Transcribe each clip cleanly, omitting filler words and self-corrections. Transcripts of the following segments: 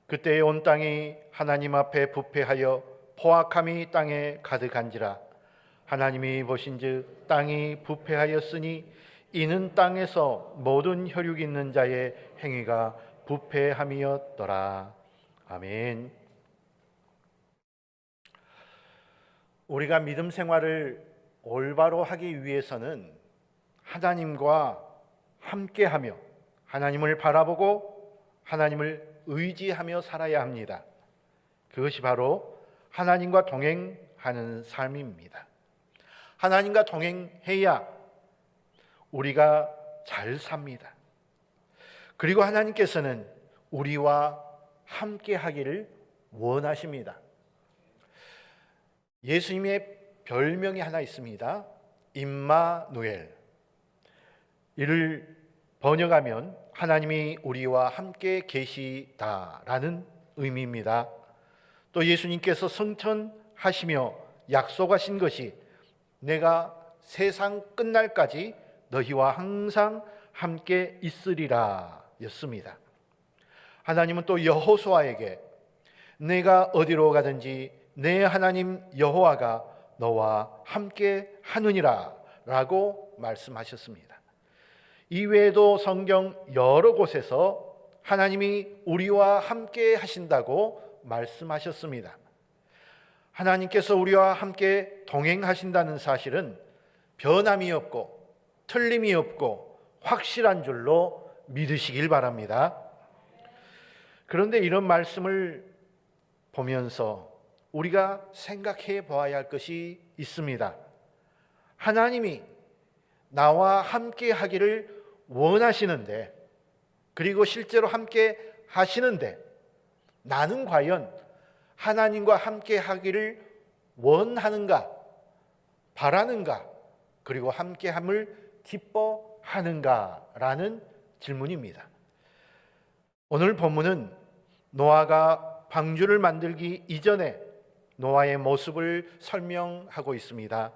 그때에 온 땅이 하나님 앞에 부패하여 포악함이 땅에 가득한지라. 하나님이 보신즉 땅이 부패하였으니 이는 땅에서 모든 혈육 있는 자의 행위가 부패함이었더라. 아멘. 우리가 믿음 생활을 올바로 하기 위해서는 하나님과 함께하며 하나님을 바라보고 하나님을 의지하며 살아야 합니다. 그것이 바로 하나님과 동행하는 삶입니다. 하나님과 동행해야 우리가 잘 삽니다. 그리고 하나님께서는 우리와 함께하기를 원하십니다. 예수님의 별명이 하나 있습니다. 임마누엘. 이를 번역하면 하나님이 우리와 함께 계시다라는 의미입니다. 또 예수님께서 성천하시며 약속하신 것이 내가 세상 끝날까지 너희와 항상 함께 있으리라 였습니다. 하나님은 또 여호수아에게 내가 어디로 가든지 내 하나님 여호와가 너와 함께 하느니라 라고 말씀하셨습니다. 이외에도 성경 여러 곳에서 하나님이 우리와 함께 하신다고 말씀하셨습니다. 하나님께서 우리와 함께 동행하신다는 사실은 변함이 없고 틀림이 없고 확실한 줄로 믿으시길 바랍니다. 그런데 이런 말씀을 보면서 우리가 생각해 보아야 할 것이 있습니다. 하나님이 나와 함께 하기를 원하시는데, 그리고 실제로 함께 하시는데, 나는 과연 하나님과 함께 하기를 원하는가, 바라는가, 그리고 함께함을 기뻐하는가라는 질문입니다. 오늘 본문은 노아가 방주를 만들기 이전에 노아의 모습을 설명하고 있습니다.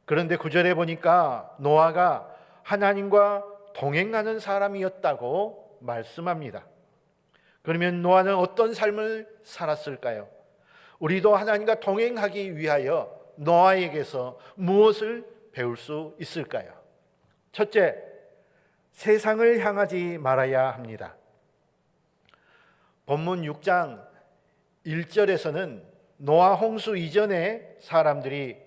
그런데 9절에 보니까 노아가 하나님과 동행하는 사람이었다고 말씀합니다. 그러면 노아는 어떤 삶을 살았을까요? 우리도 하나님과 동행하기 위하여 노아에게서 무엇을 배울 수 있을까요? 첫째, 세상을 향하지 말아야 합니다. 본문 6장 1절에서는 노아 홍수 이전에 사람들이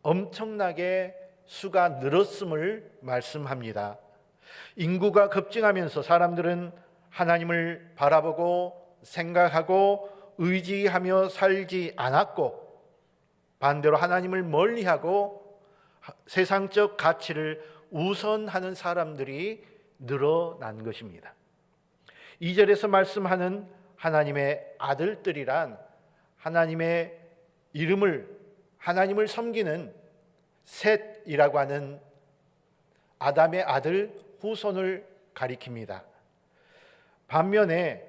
엄청나게 수가 늘었음을 말씀합니다. 인구가 급증하면서 사람들은 하나님을 바라보고 생각하고 의지하며 살지 않았고, 반대로 하나님을 멀리하고 세상적 가치를 우선하는 사람들이 늘어난 것입니다. 2절에서 말씀하는 하나님의 아들들이란 하나님의 하나님을 섬기는 셋이라고 하는 아담의 아들 후손을 가리킵니다. 반면에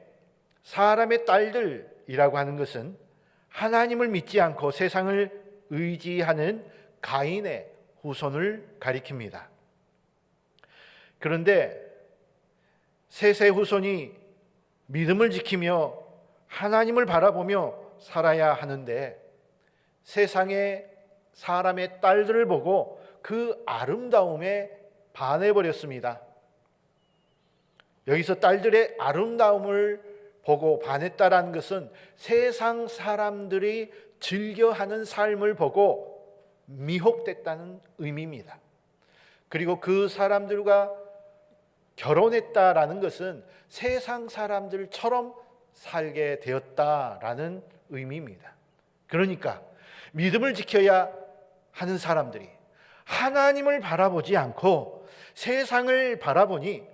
사람의 딸들이라고 하는 것은 하나님을 믿지 않고 세상을 의지하는 가인의 후손을 가리킵니다. 그런데 셋의 후손이 믿음을 지키며 하나님을 바라보며 살아야 하는데, 세상의 사람의 딸들을 보고 그 아름다움에 반해버렸습니다. 여기서 딸들의 아름다움을 보고 반했다라는 것은 세상 사람들이 즐겨하는 삶을 보고 미혹됐다는 의미입니다. 그리고 그 사람들과 결혼했다라는 것은 세상 사람들처럼 살게 되었다라는 의미입니다. 그러니까 믿음을 지켜야 하는 사람들이 하나님을 바라보지 않고 세상을 바라보니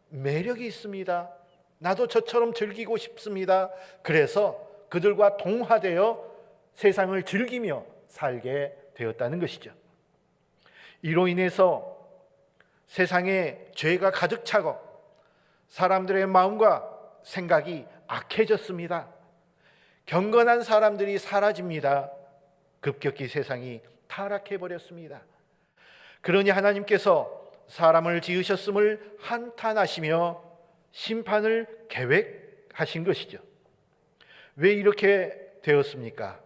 매력이 있습니다. 나도 저처럼 즐기고 싶습니다. 그래서 그들과 동화되어 세상을 즐기며 살게 되었다는 것이죠. 이로 인해서 세상에 죄가 가득 차고 사람들의 마음과 생각이 악해졌습니다. 경건한 사람들이 사라집니다. 급격히 세상이 타락해버렸습니다. 그러니 하나님께서 사람을 지으셨음을 한탄하시며 심판을 계획하신 것이죠. 왜 이렇게 되었습니까?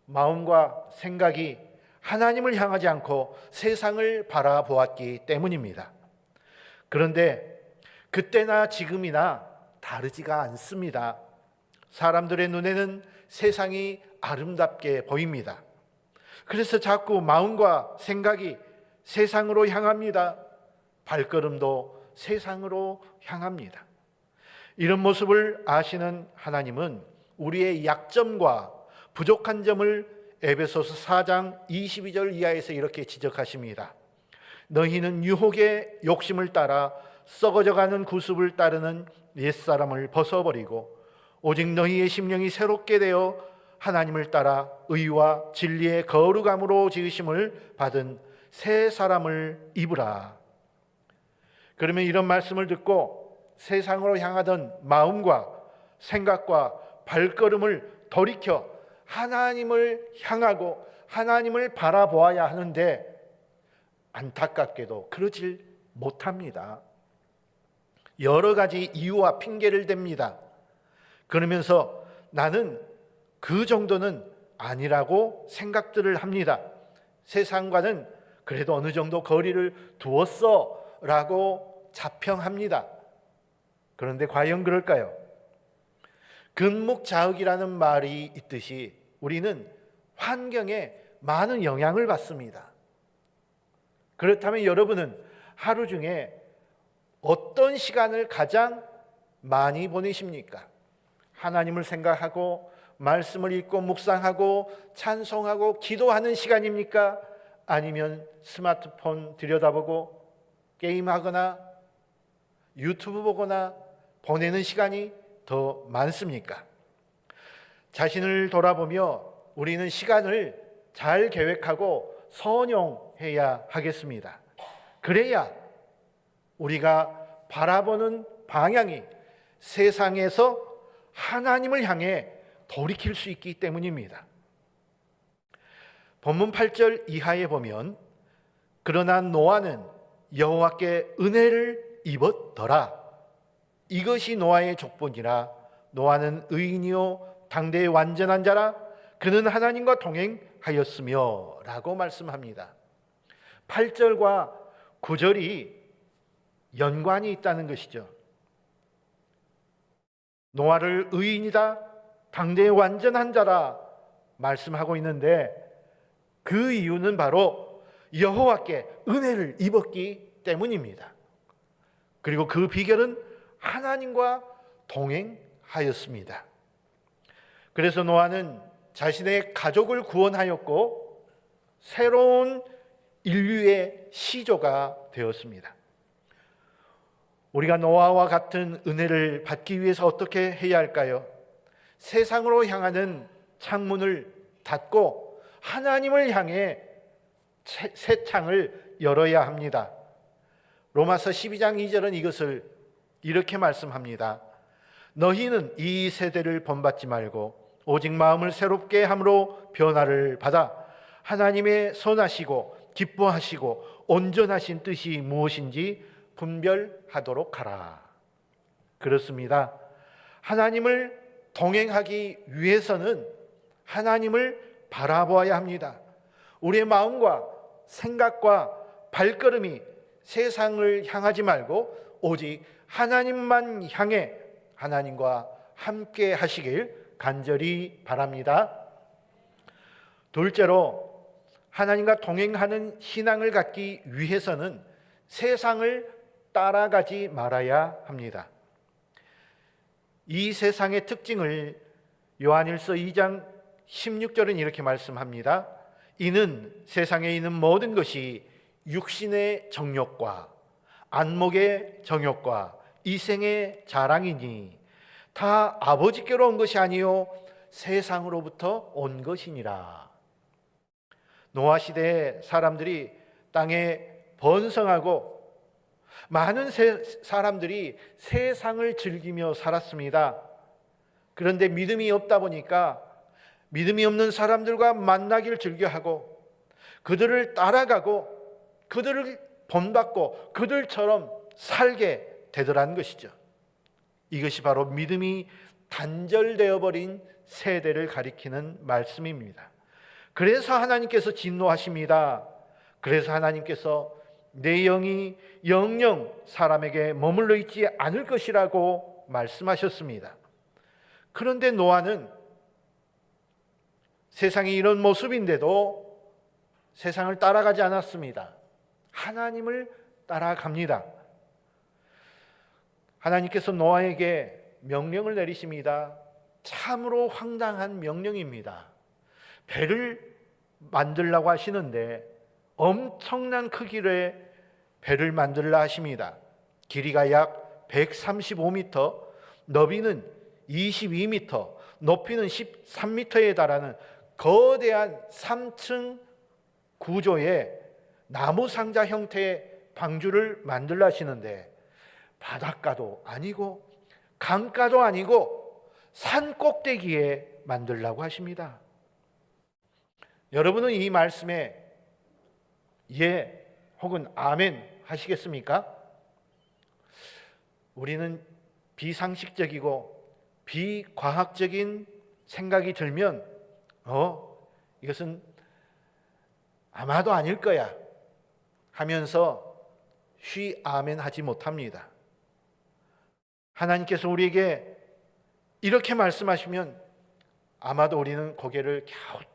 마음과 생각이 하나님을 향하지 않고 세상을 바라보았기 때문입니다. 그런데 그때나 지금이나 다르지가 않습니다. 사람들의 눈에는 세상이 아름답게 보입니다. 그래서 자꾸 마음과 생각이 세상으로 향합니다. 발걸음도 세상으로 향합니다. 이런 모습을 아시는 하나님은 우리의 약점과 부족한 점을 에베소서 4장 22절 이하에서 이렇게 지적하십니다. 너희는 유혹의 욕심을 따라 썩어져가는 구습을 따르는 옛사람을 벗어버리고 오직 너희의 심령이 새롭게 되어 하나님을 따라 의와 진리의 거룩함으로 지으심을 받은 새 사람을 입으라. 그러면 이런 말씀을 듣고 세상으로 향하던 마음과 생각과 발걸음을 돌이켜 하나님을 향하고 하나님을 바라보아야 하는데 안타깝게도 그러질 못합니다. 여러 가지 이유와 핑계를 댑니다. 그러면서 나는 그 정도는 아니라고 생각들을 합니다. 세상과는 그래도 어느 정도 거리를 두었어 라고 자평합니다. 그런데 과연 그럴까요? 근묵자흑이라는 말이 있듯이 우리는 환경에 많은 영향을 받습니다. 그렇다면 여러분은 하루 중에 어떤 시간을 가장 많이 보내십니까? 하나님을 생각하고 말씀을 읽고 묵상하고 찬송하고 기도하는 시간입니까? 아니면 스마트폰 들여다보고 게임하거나 유튜브 보거나 보내는 시간이 더 많습니까? 자신을 돌아보며 우리는 시간을 잘 계획하고 선용해야 하겠습니다. 그래야 우리가 바라보는 방향이 세상에서 하나님을 향해 돌이킬 수 있기 때문입니다. 본문 8절 이하에 보면 그러나 노아는 여호와께 은혜를 입었더라. 이것이 노아의 족본이라. 노아는 의인이요 당대의 완전한 자라. 그는 하나님과 동행하였으며 라고 말씀합니다. 8절과 9절이 연관이 있다는 것이죠. 노아를 의인이다, 당대의 완전한 자라 말씀하고 있는데 그 이유는 바로 여호와께 은혜를 입었기 때문입니다. 그리고 그 비결은 하나님과 동행하였습니다. 그래서 노아는 자신의 가족을 구원하였고 새로운 인류의 시조가 되었습니다. 우리가 노아와 같은 은혜를 받기 위해서 어떻게 해야 할까요? 세상으로 향하는 창문을 닫고 하나님을 향해 새 창을 열어야 합니다. 로마서 12장 2절은 이것을 이렇게 말씀합니다. 너희는 이 세대를 본받지 말고 오직 마음을 새롭게 함으로 변화를 받아 하나님의 선하시고 기뻐하시고 온전하신 뜻이 무엇인지 분별하도록 하라. 그렇습니다. 하나님을 동행하기 위해서는 하나님을 바라보아야 합니다. 우리의 마음과 생각과 발걸음이 세상을 향하지 말고 오직 하나님만 향해 하나님과 함께 하시길 간절히 바랍니다. 둘째로 하나님과 동행하는 신앙을 갖기 위해서는 세상을 따라가지 말아야 합니다. 이 세상의 특징을 요한일서 2장 16절은 이렇게 말씀합니다. 이는 세상에 있는 모든 것이 육신의 정욕과 안목의 정욕과 이생의 자랑이니 다 아버지께로 온 것이 아니요 세상으로부터 온 것이니라. 노아 시대의 사람들이 땅에 번성하고 많은 사람들이 세상을 즐기며 살았습니다. 그런데 믿음이 없다 보니까 믿음이 없는 사람들과 만나기를 즐겨하고 그들을 따라가고 그들을 본받고 그들처럼 살게 되더라는 것이죠. 이것이 바로 믿음이 단절되어 버린 세대를 가리키는 말씀입니다. 그래서 하나님께서 진노하십니다. 그래서 하나님께서 내 영이 영영 사람에게 머물러 있지 않을 것이라고 말씀하셨습니다. 그런데 노아는 세상이 이런 모습인데도 세상을 따라가지 않았습니다. 하나님을 따라갑니다. 하나님께서 노아에게 명령을 내리십니다. 참으로 황당한 명령입니다. 배를 만들라고 하시는데 엄청난 크기의 배를 만들라 하십니다. 길이가 약 135m, 너비는 22m, 높이는 13m에 달하는 거대한 3층 구조의 나무 상자 형태의 방주를 만들라 하시는데 바닷가도 아니고 강가도 아니고 산 꼭대기에 만들라고 하십니다. 여러분은 이 말씀에 예 혹은 아멘 하시겠습니까? 우리는 비상식적이고 비과학적인 생각이 들면 이것은 아마도 아닐 거야 하면서 쉬 아멘 하지 못합니다. 하나님께서 우리에게 이렇게 말씀하시면 아마도 우리는 고개를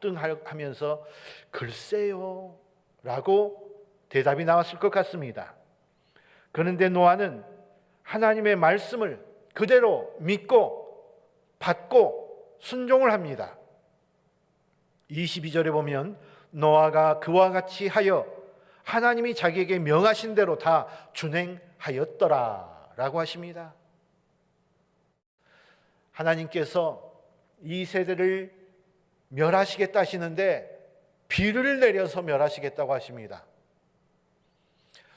갸우뚱하면서 글쎄요 라고 대답이 나왔을 것 같습니다. 그런데 노아는 하나님의 말씀을 그대로 믿고 받고 순종을 합니다. 22절에 보면 노아가 그와 같이 하여 하나님이 자기에게 명하신 대로 다 준행하였더라 라고 하십니다. 하나님께서 이 세대를 멸하시겠다 하시는데 비를 내려서 멸하시겠다고 하십니다.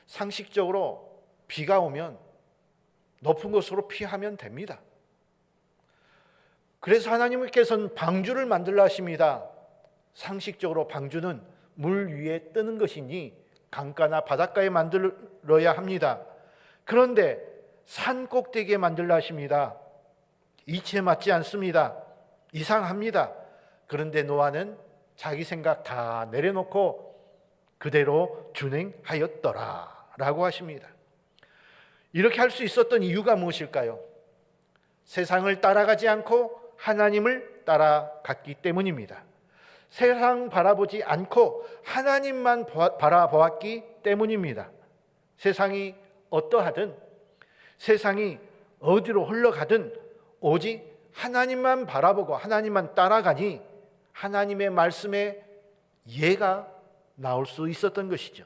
상식적으로 비가 오면 높은 곳으로 피하면 됩니다. 그래서 하나님께서는 방주를 만들라 하십니다. 상식적으로 방주는 물 위에 뜨는 것이니 강가나 바닷가에 만들어야 합니다. 그런데 산 꼭대기에 만들라 하십니다. 이치에 맞지 않습니다. 이상합니다. 그런데 노아는 자기 생각 다 내려놓고 그대로 준행하였더라 라고 하십니다. 이렇게 할 수 있었던 이유가 무엇일까요? 세상을 따라가지 않고 하나님을 따라갔기 때문입니다. 세상 바라보지 않고 하나님만 바라보았기 때문입니다. 세상이 어떠하든 세상이 어디로 흘러가든 오직 하나님만 바라보고 하나님만 따라가니 하나님의 말씀에 예가 나올 수 있었던 것이죠.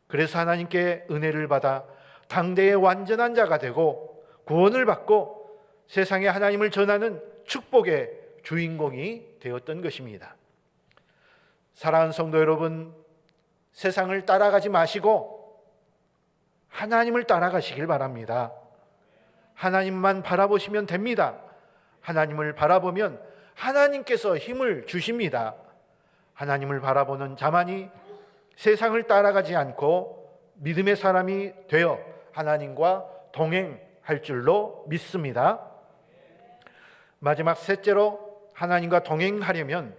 그래서 하나님께 은혜를 받아 당대의 완전한 자가 되고 구원을 받고 세상에 하나님을 전하는 축복의 주인공이 되었던 것입니다. 사랑하는 성도 여러분, 세상을 따라가지 마시고 하나님을 따라가시길 바랍니다. 하나님만 바라보시면 됩니다. 하나님을 바라보면 하나님께서 힘을 주십니다. 하나님을 바라보는 자만이 세상을 따라가지 않고 믿음의 사람이 되어 하나님과 동행할 줄로 믿습니다. 마지막 셋째로 하나님과 동행하려면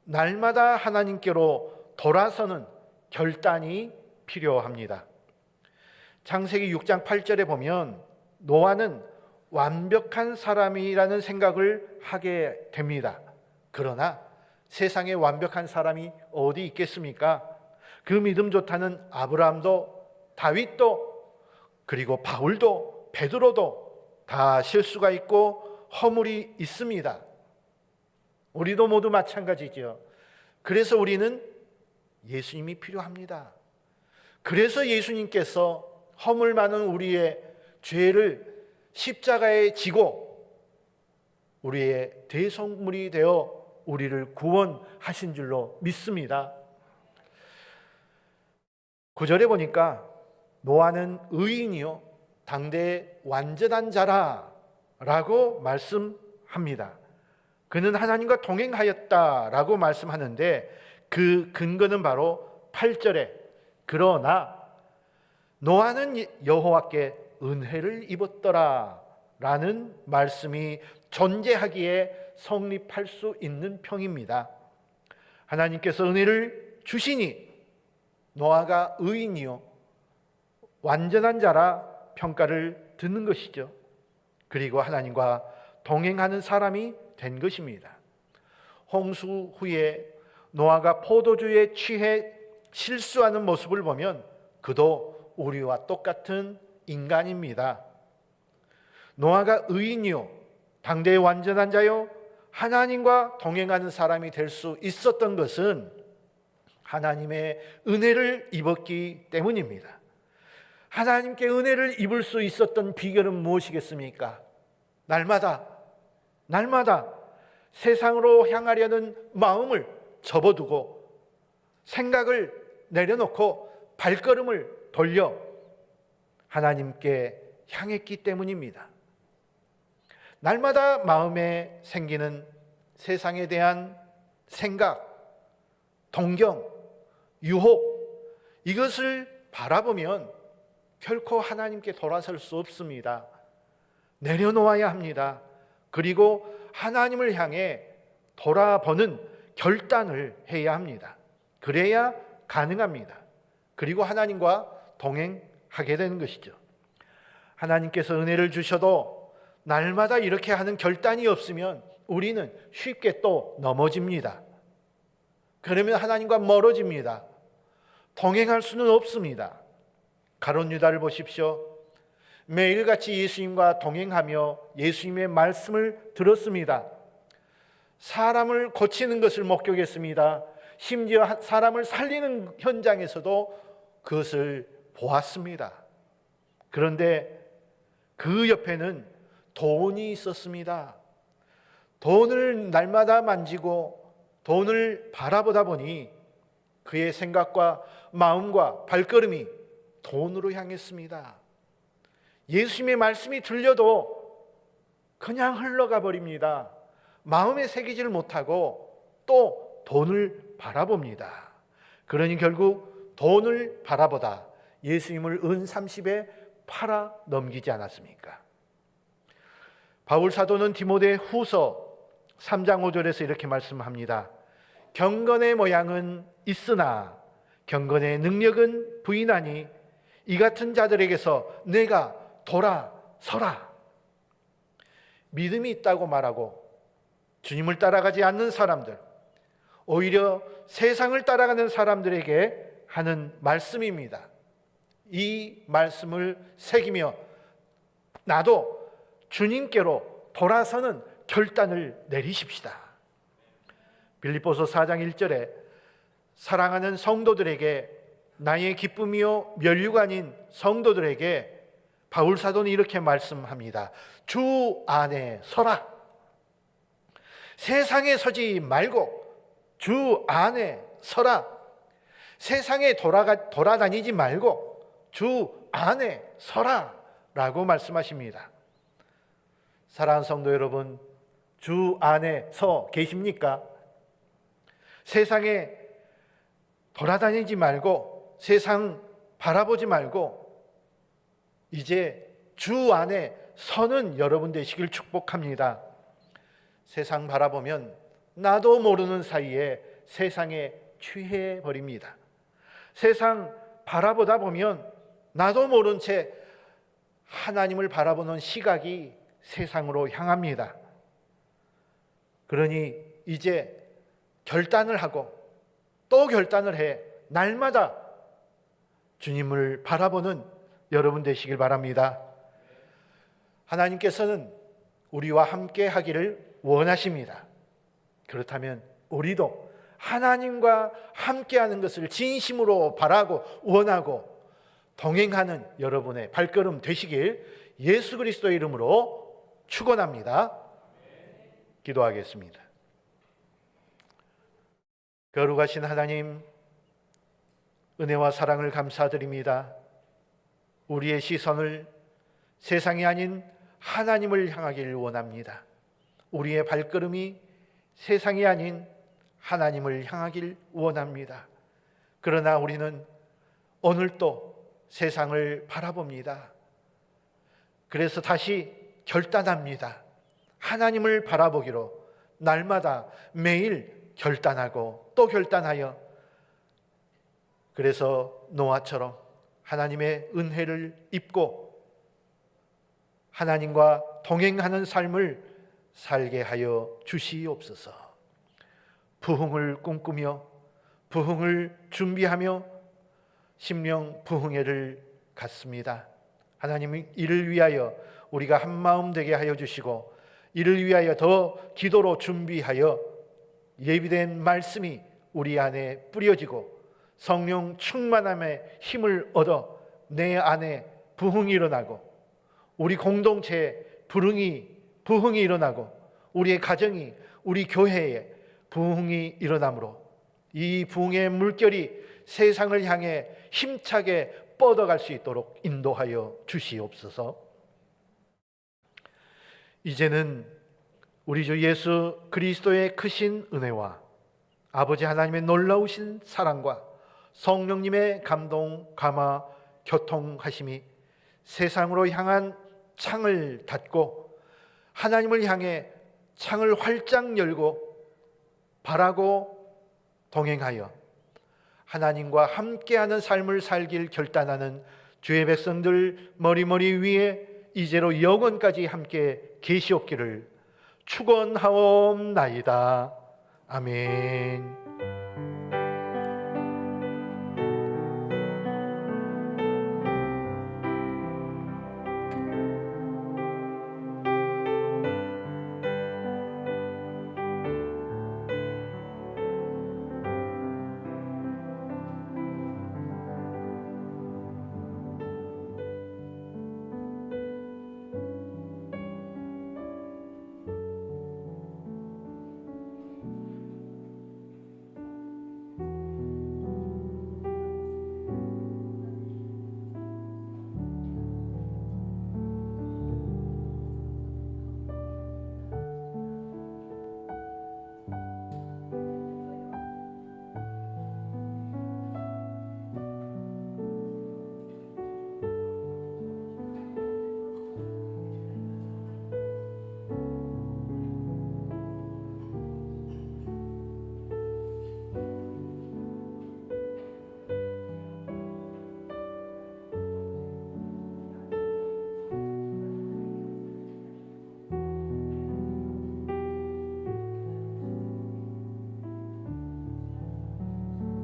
날마다 하나님께로 돌아서는 결단이 필요합니다. 창세기 6장 8절에 보면 노아는 완벽한 사람이라는 생각을 하게 됩니다. 그러나 세상에 완벽한 사람이 어디 있겠습니까? 그 믿음 좋다는 아브라함도 다윗도 그리고 바울도 베드로도 다 실수가 있고 허물이 있습니다. 우리도 모두 마찬가지죠. 그래서 우리는 예수님이 필요합니다. 그래서 예수님께서 허물 많은 우리의 죄를 십자가에 지고 우리의 대속물이 되어 우리를 구원하신 줄로 믿습니다. 9절에 보니까 노아는 의인이요 당대의 완전한 자라 라고 말씀합니다. 그는 하나님과 동행하였다라고 말씀하는데 그 근거는 바로 8절에 그러나 노아는 여호와께 은혜를 입었더라 라는 말씀이 존재하기에 성립할 수 있는 평입니다. 하나님께서 은혜를 주시니 노아가 의인이요 완전한 자라 평가를 듣는 것이죠. 그리고 하나님과 동행하는 사람이 된 것입니다. 홍수 후에 노아가 포도주에 취해 실수하는 모습을 보면 그도 우리와 똑같은 인간입니다. 노아가 의인이요 당대의 완전한 자요 하나님과 동행하는 사람이 될 수 있었던 것은 하나님의 은혜를 입었기 때문입니다. 하나님께 은혜를 입을 수 있었던 비결은 무엇이겠습니까? 날마다 세상으로 향하려는 마음을 접어두고 생각을 내려놓고 발걸음을 돌려 하나님께 향했기 때문입니다. 날마다 마음에 생기는 세상에 대한 생각, 동경, 유혹, 이것을 바라보면 결코 하나님께 돌아설 수 없습니다. 내려놓아야 합니다. 그리고 하나님을 향해 돌아보는 결단을 해야 합니다. 그래야 가능합니다. 그리고 하나님과 동행하게 되는 것이죠. 하나님께서 은혜를 주셔도 날마다 이렇게 하는 결단이 없으면 우리는 쉽게 또 넘어집니다. 그러면 하나님과 멀어집니다. 동행할 수는 없습니다. 가룟 유다를 보십시오. 매일같이 예수님과 동행하며 예수님의 말씀을 들었습니다. 사람을 고치는 것을 목격했습니다. 심지어 사람을 살리는 현장에서도 그것을 보았습니다. 그런데 그 옆에는 돈이 있었습니다. 돈을 날마다 만지고 돈을 바라보다 보니 그의 생각과 마음과 발걸음이 돈으로 향했습니다. 예수님의 말씀이 들려도 그냥 흘러가 버립니다. 마음에 새기지를 못하고 또 돈을 바라봅니다. 그러니 결국 돈을 바라보다 예수님을 은 30에 팔아 넘기지 않았습니까? 바울 사도는 디모데 후서 3장 5절에서 이렇게 말씀합니다. 경건의 모양은 있으나 경건의 능력은 부인하니 이 같은 자들에게서 내가 돌아서라. 믿음이 있다고 말하고 주님을 따라가지 않는 사람들, 오히려 세상을 따라가는 사람들에게 하는 말씀입니다. 이 말씀을 새기며 나도 주님께로 돌아서는 결단을 내리십시다. 빌립보서 4장 1절에 사랑하는 성도들에게, 나의 기쁨이요 면류관인 성도들에게 바울 사도는 이렇게 말씀합니다. 주 안에 서라. 세상에 서지 말고 주 안에 서라. 세상에 돌아다니지 말고 주 안에 서라 라고 말씀하십니다. 사랑하는 성도 여러분, 주 안에 서 계십니까? 세상에 돌아다니지 말고 세상 바라보지 말고 이제 주 안에 서는 여러분 되시길 축복합니다. 세상 바라보면 나도 모르는 사이에 세상에 취해 버립니다. 세상 바라보다 보면 나도 모른 채 하나님을 바라보는 시각이 세상으로 향합니다. 그러니 이제 결단을 하고 또 결단을 해 날마다 주님을 바라보는 여러분 되시길 바랍니다. 하나님께서는 우리와 함께 하기를 원하십니다. 그렇다면 우리도 하나님과 함께하는 것을 진심으로 바라고 원하고 동행하는 여러분의 발걸음 되시길 예수 그리스도의 이름으로 축원합니다. 기도하겠습니다. 거룩하신 하나님, 은혜와 사랑을 감사드립니다. 우리의 시선을 세상이 아닌 하나님을 향하기를 원합니다. 우리의 발걸음이 세상이 아닌 하나님을 향하길 원합니다. 그러나 우리는 오늘도 세상을 바라봅니다. 그래서 다시 결단합니다. 하나님을 바라보기로 날마다 매일 결단하고 또 결단하여, 그래서 노아처럼 하나님의 은혜를 입고 하나님과 동행하는 삶을 살게 하여 주시옵소서. 부흥을 꿈꾸며 부흥을 준비하며 심령 부흥회를 갖습니다. 하나님이 이를 위하여 우리가 한 마음 되게 하여 주시고, 이를 위하여 더 기도로 준비하여 예비된 말씀이 우리 안에 뿌려지고 성령 충만함의 힘을 얻어 내 안에 부흥이 일어나고, 우리 공동체에 부흥이 일어나고, 우리의 가정이, 우리 교회에 부흥이 일어나므로 이 부흥의 물결이 세상을 향해 힘차게 뻗어갈 수 있도록 인도하여 주시옵소서. 이제는 우리 주 예수 그리스도의 크신 은혜와 아버지 하나님의 놀라우신 사랑과 성령님의 감동, 감화, 교통하심이 세상으로 향한 창을 닫고 하나님을 향해 창을 활짝 열고 바라고 동행하여 하나님과 함께하는 삶을 살길 결단하는 주의 백성들 머리머리 위에 이제로 영원까지 함께 계시옵기를 축원하옵나이다. 아멘.